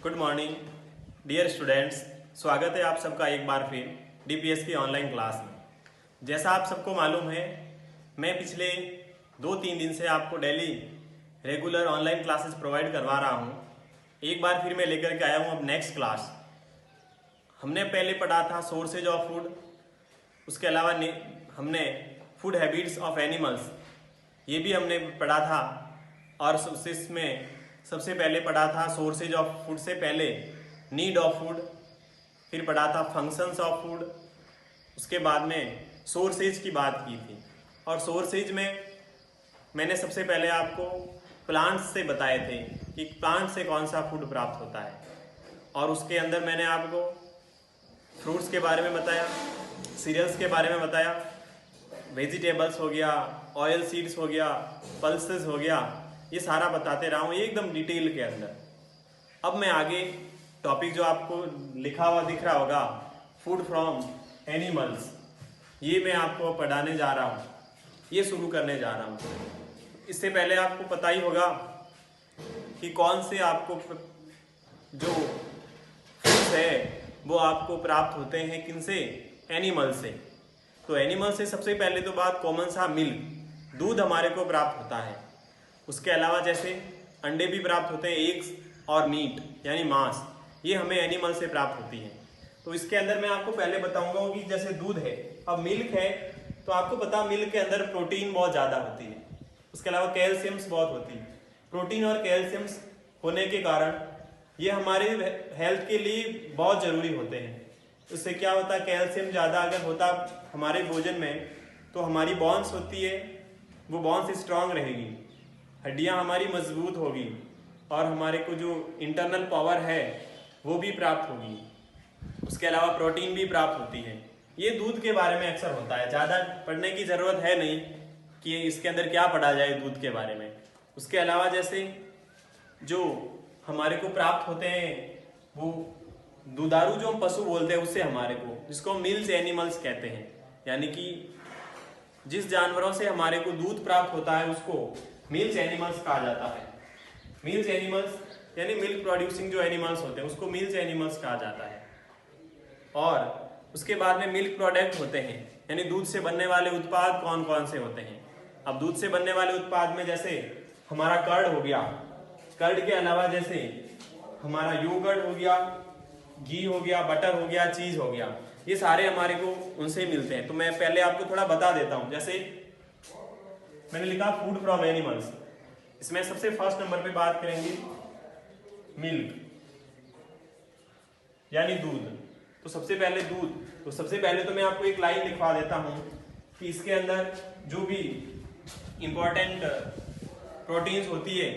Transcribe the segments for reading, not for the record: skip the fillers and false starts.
Good morning dear students. स्वागत है आप सबका एक बार फिर डीपीएस की ऑनलाइन क्लास में। जैसा आप सबको मालूम है, मैं पिछले 2-3 दिन से आपको daily regular online classes provide करवा रहा हूँ। एक बार फिर मैं लेकर के आया हूँ अब नेक्स्ट क्लास। हमने पहले पढ़ा था सोर्सेज ऑफ फूड, उसके अलावा हमने फूड हैबिट्स ऑफ एनिमल्स, ये भी हमने पढ़ा था। और इसमें सबसे पहले पढ़ा था सोर्सेज ऑफ फूड से पहले नीड ऑफ फूड, फिर पढ़ा था फंक्शंस ऑफ फूड, उसके बाद में सोर्सेज की बात की थी। और सोर्सेज में मैंने सबसे पहले आपको प्लांट्स से बताए थे कि प्लांट से कौन सा फूड प्राप्त होता है, और उसके अंदर मैंने आपको फ्रूट्स के बारे में बताया, सीरियल्स के बारे में बताया, वेजिटेबल्स हो गया, ऑयल सीड्स हो गया, पल्सेस हो गया, ये सारा बताते रहा हूँ एकदम डिटेल के अंदर। अब मैं आगे टॉपिक जो आपको लिखा हुआ दिख रहा होगा, फूड फ्रॉम एनिमल्स, ये मैं आपको पढ़ाने जा रहा हूँ, ये शुरू करने जा रहा हूँ। इससे पहले आपको पता ही होगा कि कौन से आपको जो फूड्स है वो आपको प्राप्त होते हैं किनसे, एनिमल से। तो एनिमल से सबसे पहले तो बात कॉमन सा मिल्क, दूध हमारे को प्राप्त होता है। उसके अलावा जैसे अंडे भी प्राप्त होते हैं, एग्स और मीट यानी मांस, ये हमें एनिमल से प्राप्त होती है। तो इसके अंदर मैं आपको पहले बताऊंगा कि जैसे दूध है, अब मिल्क है, तो आपको पता मिल्क के अंदर प्रोटीन बहुत ज़्यादा होती है, उसके अलावा कैल्शियम्स बहुत होती है। प्रोटीन और कैल्शियम्स होने के कारण ये हमारे हेल्थ के लिए बहुत ज़रूरी होते हैं। उससे क्या होता है, कैल्शियम ज़्यादा अगर होता हमारे भोजन में तो हमारी बॉन्स होती है, वो बॉन्स स्ट्रांग रहेगी, हड्डियां हमारी मजबूत होगी, और हमारे को जो इंटरनल पावर है वो भी प्राप्त होगी। उसके अलावा प्रोटीन भी प्राप्त होती है। ये दूध के बारे में अक्सर होता है, ज़्यादा पढ़ने की ज़रूरत है नहीं कि इसके अंदर क्या पढ़ा जाए दूध के बारे में। उसके अलावा जैसे जो हमारे को प्राप्त होते हैं वो दुधारू जो हम पशु बोलते हैं उससे हमारे को, जिसको मिल्क एनिमल्स कहते हैं, यानी कि जिस जानवरों से हमारे को दूध प्राप्त होता है उसको मिल्क एनिमल्स कहा जाता है। मिल्क एनिमल्स यानी मिल्क प्रोड्यूसिंग जो एनिमल्स होते हैं उसको मिल्क एनिमल्स कहा जाता है। और उसके बाद में मिल्क प्रोडक्ट होते हैं, यानी दूध से बनने वाले उत्पाद कौन कौन से होते हैं। अब दूध से बनने वाले उत्पाद में जैसे हमारा कर्ड हो गया, कर्ड के अलावा जैसे हमारा योगर्ट हो गया, घी हो गया, बटर हो गया, चीज हो गया, ये सारे हमारे को उनसे मिलते हैं। तो मैं पहले आपको थोड़ा बता देता हूं। जैसे मैंने लिखा फूड फ्रॉम एनिमल्स, इसमें सबसे फर्स्ट नंबर पे बात करेंगे मिल्क यानी दूध। तो सबसे पहले दूध, तो सबसे पहले तो मैं आपको एक लाइन लिखवा देता हूं कि इसके अंदर जो भी इंपॉर्टेंट प्रोटीन्स होती है,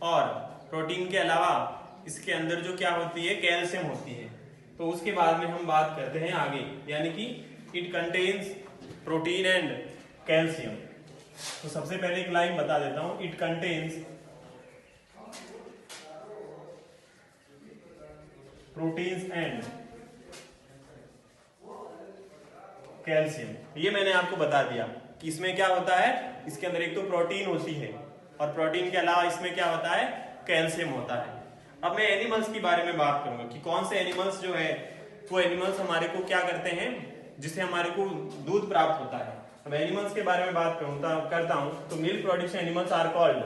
और प्रोटीन के अलावा इसके अंदर जो क्या होती है, कैल्शियम होती है। तो उसके बाद में हम बात करते हैं आगे, यानी कि it contains protein and calcium. तो सबसे पहले एक लाइन बता देता हूं, it contains proteins and calcium. ये मैंने आपको बता दिया कि इसमें क्या होता है, इसके अंदर एक तो प्रोटीन होती है, और प्रोटीन के अलावा इसमें क्या होता है, कैल्शियम होता है। अब मैं एनिमल्स की बारे में बात करूंगा कि कौन से एनिमल्स जो है वो एनिमल्स हमारे को क्या करते हैं, जिससे हमारे को दूध प्राप्त होता है। अब एनिमल्स के बारे में बात करता हूं तो milk producing animals are called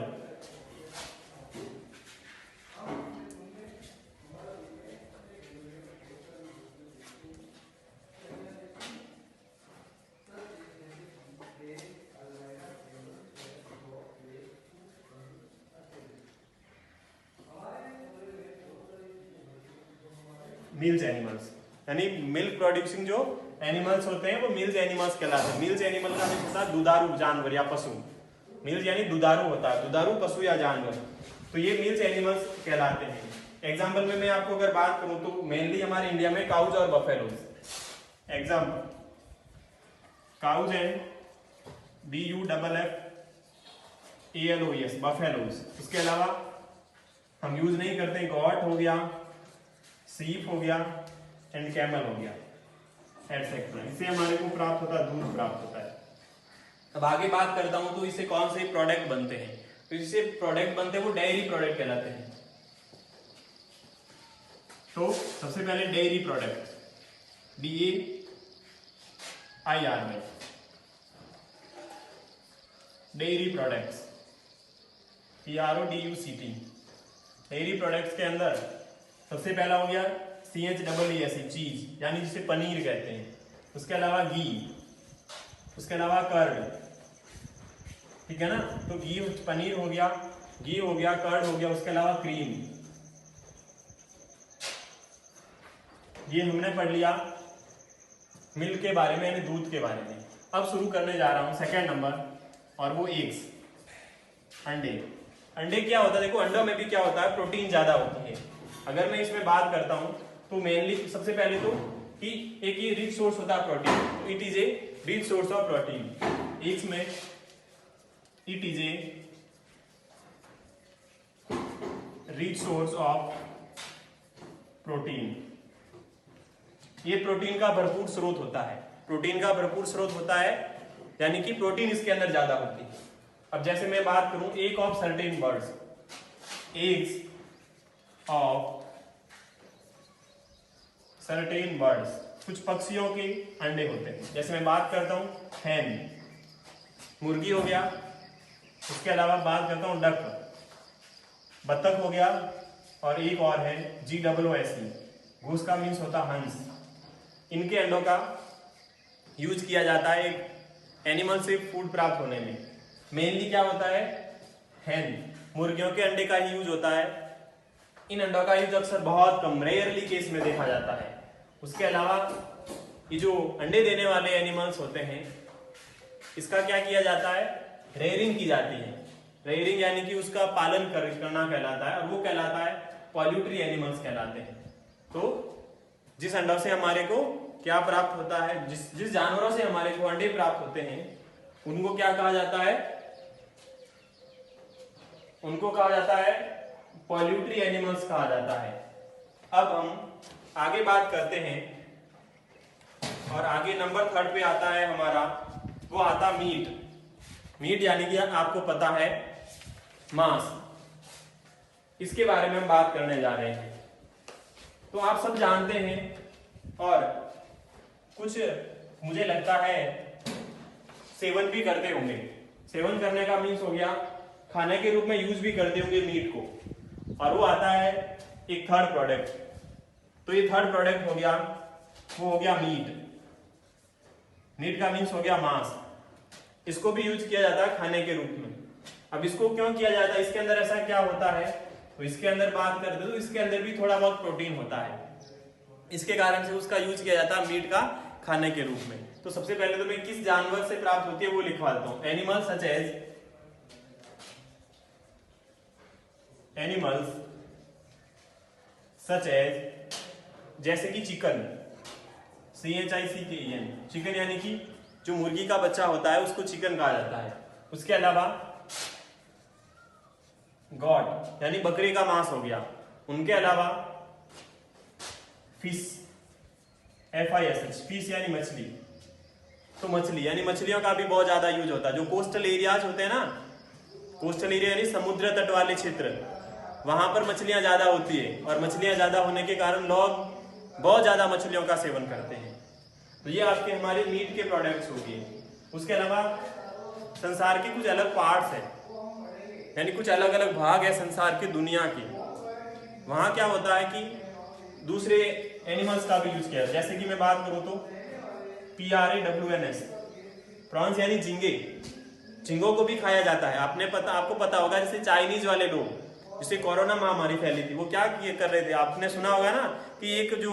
milk animals, यानी मिल्क प्रोड्यूसिंग जो एनिमल्स होते हैं वो मिल्क एनिमल्स कहलाते हैं। मिल्क एनिमल का मतलब होता है दुधारू जानवर या पशु। मिल्क यानी दुधारू होता है, दुधारू पशु या जानवर, तो ये मिल्क एनिमल्स कहलाते हैं। एग्जाम्पल में मैं आपको अगर बात करूं तो मेनली हमारे इंडिया में काउज और buffaloes. Example cause and BUFFALOES buffaloes. उसके अलावा हम यूज नहीं करते, गॉट हो गया, सीप हो गया एंड कैमल हो गया, एटसेट्रा। इससे हमारे को प्राप्त होता है, दूध प्राप्त होता है। अब आगे बात करता हूं तो इससे कौन से प्रोडक्ट बनते हैं। तो इससे प्रोडक्ट बनते हैं वो डेयरी प्रोडक्ट कहलाते हैं। तो सबसे पहले dairy product, DAIRY, dairy products, PRODUCT। Dairy products के अंदर सबसे पहला हो गया CHEESE, चीज, यानी जिसे पनीर कहते हैं। उसके अलावा घी, उसके अलावा कर्ड, ठीक है ना। तो घी, पनीर हो गया, घी हो गया, कर्ड हो गया, उसके अलावा क्रीम। ये हमने पढ़ लिया मिल्क के बारे में, यानी दूध के बारे में। अब शुरू करने जा रहा हूं सेकंड नंबर, और वो एग्स, अंडे। अंडे क्या होता है, देखो अंडों में भी क्या होता है, प्रोटीन ज्यादा होती है। अगर मैं इसमें बात करता हूं तो मेनली सबसे पहले तो कि एक ये रिच सोर्स होता है प्रोटीन, तो it is a rich source of protein. Eggs में it is a rich source of protein. ये प्रोटीन का भरपूर स्रोत होता है, प्रोटीन का भरपूर स्रोत होता है, यानी कि प्रोटीन इसके अंदर ज्यादा होती है। अब जैसे मैं बात करूं egg of certain birds, eggs of certain birds, कुछ पक्षियों के अंडे होते हैं। जैसे मैं बात करता हूं हैन, मुर्गी हो गया, उसके अलावा बात करता हूं डक, बत्तख हो गया, और एक और है GOOSE, घूस का मीन्स होता हंस। इनके अंडों का यूज किया जाता है एक एनिमल से फूड प्राप्त होने में। मेनली क्या होता है, हैन, मुर्गियों के अंडे का ही यूज होता है। इन अंडों का यूज अक्सर बहुत कम, रेयरली केस में देखा जाता है। उसके अलावा ये जो अंडे देने वाले एनिमल्स होते हैं, इसका क्या किया जाता है, रेयरिंग की जाती है। रेयरिंग यानी कि उसका पालन करना कहलाता है, और वो कहलाता है पॉल्यूट्री एनिमल्स कहलाते हैं। तो जिस अंडों से हमारे को क्या प्राप्त होता है, जिस जानवरों से हमारे को अंडे प्राप्त होते हैं, उनको क्या कहा जाता है, उनको कहा जाता है पॉल्यूट्री एनिमल्स कहा जाता है। अब हम आगे बात करते हैं, और आगे नंबर थर्ड पे आता है हमारा, वो आता मीट। मीट यानी कि आपको पता है मांस, इसके बारे में हम बात करने जा रहे हैं। तो आप सब जानते हैं, और कुछ मुझे लगता है सेवन भी करते होंगे। सेवन करने का मीन्स हो गया खाने के रूप में यूज भी करते होंगे मीट को, और वो आता है एक थर्ड प्रोडक्ट। तो ये थर्ड प्रोडक्ट हो गया, वो हो गया मीट। मीट का मीन्स हो गया मांस। इसको भी यूज किया जाता है खाने के रूप में। अब इसको क्यों किया जाता है, इसके अंदर ऐसा क्या होता है, तो इसके अंदर बात करते तो इसके अंदर भी थोड़ा बहुत प्रोटीन होता है, इसके कारण से उसका यूज किया जाता है मीट का खाने के रूप में। तो सबसे पहले तो मैं किस जानवर से प्राप्त होती है वो लिखवा देता हूं, एनिमल्स सच एज, जैसे कि चिकन, CHICKEN, चिकन यानी कि जो मुर्गी का बच्चा होता है उसको चिकन कहा जाता है। उसके अलावा गॉट यानी बकरी का मांस हो गया। उनके अलावा फिश, FISH, फिश यानी मछली। तो मछली यानी मछलियों का भी बहुत ज्यादा यूज होता है। जो कोस्टल एरियाज होते हैं ना, कोस्टल एरिया यानी समुद्र तट वाले क्षेत्र, वहां पर मछलियां ज्यादा होती है, और मछलियां ज्यादा होने के कारण लोग बहुत ज्यादा मछलियों का सेवन करते हैं। तो ये आपके हमारे मीट के प्रोडक्ट्स हो गए। उसके अलावा संसार के कुछ अलग पार्ट्स हैं, यानी कुछ अलग अलग भाग है संसार की दुनिया के, वहां क्या होता है कि दूसरे एनिमल्स का भी यूज किया है। जैसे कि मैं बात करूं तो PRAWNS, प्रॉन्स यानी झींगे, झींगों को भी खाया जाता है। आपको पता होगा, जैसे चाइनीज वाले लोग, जिससे कोरोना महामारी फैली थी, वो क्या कर रहे थे, आपने सुना होगा ना कि एक जो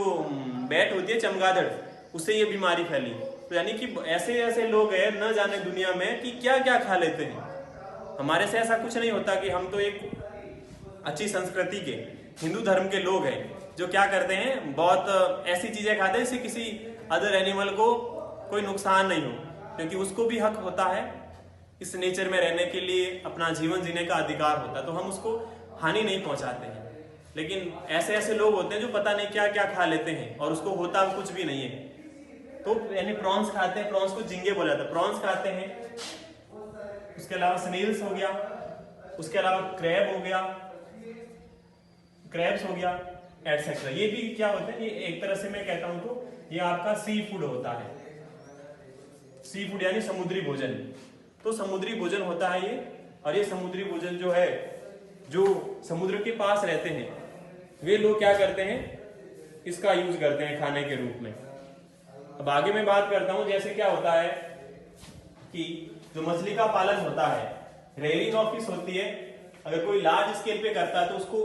बैट होती है चमगादड़, उससे ये बीमारी फैली। तो यानी कि ऐसे ऐसे लोग हैं न जाने दुनिया में कि क्या क्या खा लेते हैं। हमारे से ऐसा कुछ नहीं होता कि हम तो एक अच्छी संस्कृति के हिंदू धर्म के लोग हैं जो क्या करते हैं, बहुत ऐसी चीजें खाते हैं जिससे किसी अदर एनिमल को कोई नुकसान नहीं हो, क्योंकि उसको भी हक होता है इस नेचर में रहने के लिए, अपना जीवन जीने का अधिकार होता है, तो हम उसको हानि नहीं पहुंचाते हैं। लेकिन ऐसे ऐसे लोग होते हैं जो पता नहीं क्या क्या खा लेते हैं और उसको होता कुछ भी नहीं है। तो यानी प्रॉन्स खाते हैं, प्रॉन्स को झींगे बोला जाता है, प्रॉन्स खाते हैं। उसके अलावा स्नेल्स हो गया, उसके अलावा क्रैब हो गया, क्रैब्स हो गया, एटसेट्रा। ये भी क्या होता है, ये एक तरह से मैं कहता हूं तो ये आपका सी फूड होता है। सी फूड यानी समुद्री भोजन। तो समुद्री भोजन होता है ये, और ये समुद्री भोजन जो है, जो समुद्र के पास रहते हैं वे लोग क्या करते हैं, इसका यूज करते हैं खाने के रूप में। अब आगे मैं बात करता हूं, जैसे क्या होता है कि जो मछली का पालन होता है, रेयरिंग ऑफ फिश होती है, अगर कोई लार्ज स्केल पे करता है तो उसको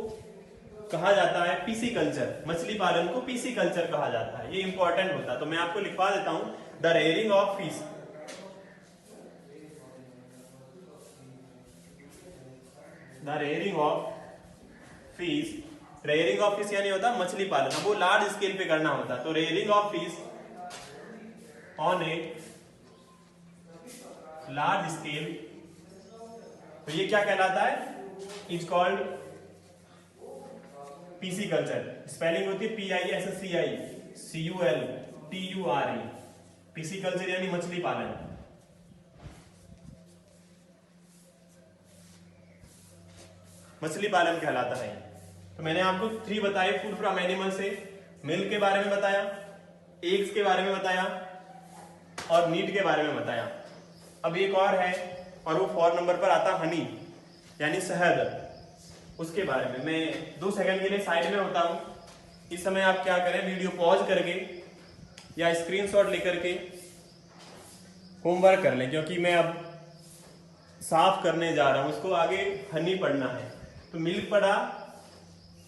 कहा जाता है पीसी कल्चर। मछली पालन को पीसी कल्चर कहा जाता है, ये इंपॉर्टेंट होता है। तो मैं आपको लिखवा देता हूं, the rearing of fish, the rearing of fish. Rearing of fish यानी होता है मछली पालन, अब वो लार्ज स्केल पे करना होता है। तो rearing of fish on a large scale, तो ये क्या कहलाता है, is called PC culture. Spelling होती है PISSCICULTURE, पीसी कल्चर यानी मछली पालन। मछली पालन कहलाता है। तो मैंने आपको 3 बताए फूड फ्रॉम एनिमल से, मिल्क के बारे में बताया, एग्स के बारे में बताया और मीट के बारे में बताया। अब एक और है, और वो 4 नंबर पर आता हनी यानी शहद, उसके बारे में। मैं 2 सेकंड के लिए साइड में होता हूं। इस समय आप क्या करें, वीडियो पॉज करके या स्क्रीनशॉट लेकर के होमवर्क कर लें, क्योंकि मैं अब साफ करने जा रहा हूं उसको, आगे हनी पढ़ना है। तो मिल्क पढ़ा,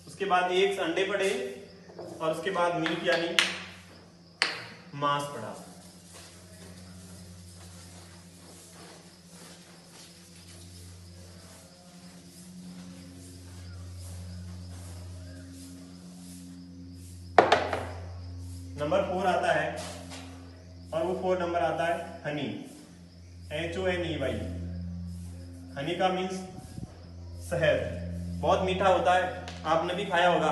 उसके बाद एग्स अंडे पढ़े, और उसके बाद मिल्क यानी मांस पढ़ा। नंबर 4 आता है, और वो 4 नंबर आता है हनी, HONEY। हनी का मीन्स शहद, बहुत मीठा होता है, आपने भी खाया होगा।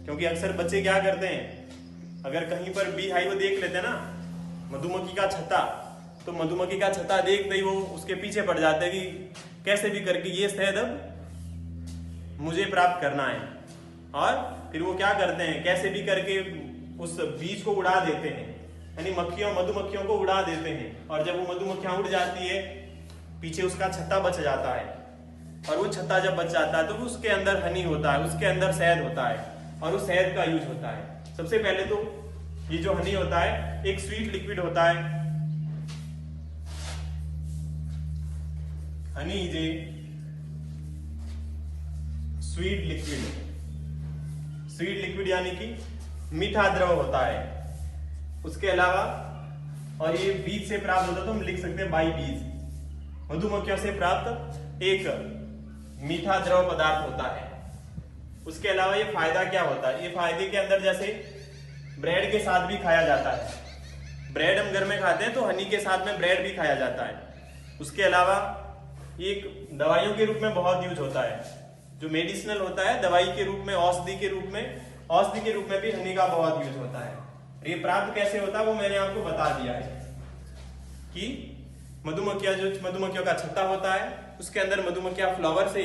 क्योंकि अक्सर बच्चे क्या करते हैं, अगर कहीं पर बी हाइव देख लेते हैं ना, मधुमक्खी का छत्ता, तो मधुमक्खी का छत्ता देखते ही वो उसके पीछे पड़ जाते हैं कि कैसे भी करके ये शहद अब मुझे प्राप्त करना है। और फिर वो क्या करते हैं, कैसे भी करके उस बीज को उड़ा देते हैं, यानी मधुमक्खियों को उड़ा देते हैं। और जब वो मधुमक्खियां उड़ जाती है, पीछे उसका छत्ता बच जाता है, और वो छत्ता जब बच जाता है तो उसके अंदर हनी होता है, उसके अंदर शहद होता है, और उस शहद का यूज होता है। सबसे पहले तो ये जो हनी होता है एक स्वीट लिक्विड होता है। Honey is a sweet liquid. Sweet liquid यानी कि मीठा द्रव होता है। उसके अलावा, और ये बीज से प्राप्त होता है, तो हम लिख सकते हैं बाई बीज, मधुमक्खियों से प्राप्त एक मीठा द्रव पदार्थ होता है। उसके अलावा ये फायदा क्या होता है, ये फायदे के अंदर जैसे ब्रेड के साथ भी खाया जाता है। ब्रेड हम घर में खाते हैं तो हनी के साथ में ब्रेड भी खाया जाता है। उसके अलावा ये दवाइयों के रूप में बहुत यूज होता है, जो मेडिसिनल होता है, दवाई के रूप में, औषधि के रूप में भी हनी का बहुत यूज होता है। ये प्राप्त कैसे होता है वो मैंने आपको बता दिया है कि मधुमक्खियों का छत्ता होता है, उसके अंदर मधुमक्खियां फ्लावर से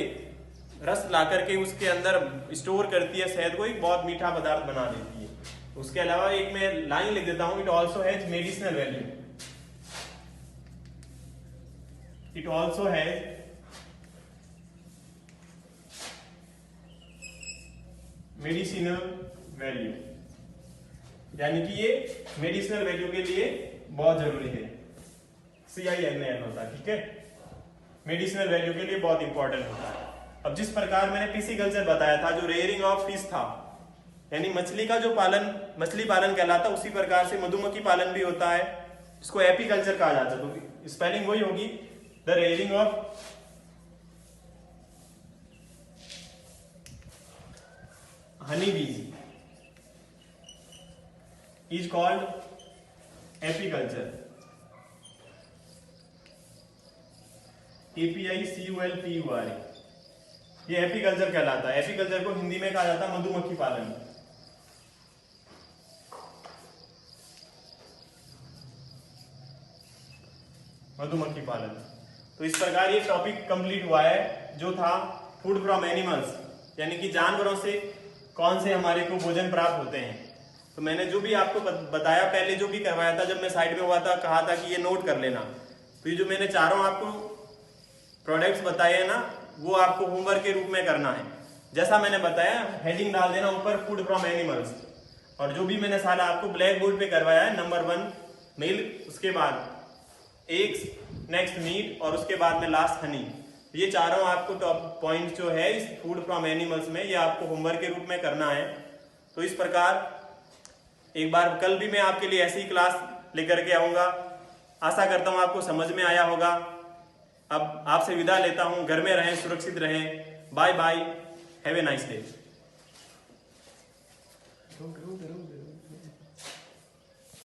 रस ला करके उसके अंदर स्टोर करती है शहद को, एक बहुत मीठा पदार्थ बना देती है। उसके अलावा एक मैं लाइन लिख देता हूं, it also has medicinal value. It also has medicinal value, यानी कि ये मेडिसिनल वैल्यू के लिए बहुत जरूरी है। CINAL होता है, ठीक है, मेडिसिनल वैल्यू के लिए बहुत इंपॉर्टेंट होता है। अब जिस प्रकार मैंने पीसी कल्चर बताया था, जो रेयरिंग ऑफ फिश था, यानी मछली का जो पालन, मछली पालन कहलाता, उसी प्रकार से मधुमक्खी पालन भी होता है, इसको एपीकल्चर कहा जाता है। तो स्पेलिंग वही होगी, द रेयरिंग ऑफ हनी बीज इज कॉल्ड एपीकल्चर। APICULTURE, ये एपीकल्चर कहलाता है। एपीकल्चर को हिंदी में कहा जाता है मधुमक्खी पालन। मधुमक्खी पालन। तो इस प्रकार ये टॉपिक कंप्लीट हुआ है, जो था फूड फ्रॉम एनिमल्स, यानी कि जानवरों से कौन से हमारे को भोजन प्राप्त होते हैं। तो मैंने जो भी आपको बताया, पहले जो भी करवाया था, जब मैं साइड में हुआ था, कहा था कि ये नोट कर लेना। तो ये जो मैंने चारों आपको प्रोडक्ट्स बताए हैं ना, वो आपको होमवर्क के रूप में करना है। जैसा मैंने बताया, हेडिंग डाल देना ऊपर फूड फ्रॉम एनिमल्स, और जो भी मैंने सारा आपको ब्लैक बोर्ड पे करवाया है, नंबर 1 मिल्क, उसके बाद एग्स, नेक्स्ट मीट, और उसके बाद में लास्ट हनी। ये चारों आपको टॉप पॉइंट जो है इस फूड फ्रॉम एनिमल्स में, ये आपको होमवर्क के रूप में करना है। तो इस प्रकार एक बार कल भी मैं आपके लिए ऐसी ही क्लास लेकर के आऊंगा। आशा करता हूं आपको समझ में आया होगा। अब आपसे विदा लेता हूं। घर में रहें, सुरक्षित रहें। Bye bye, have a nice day.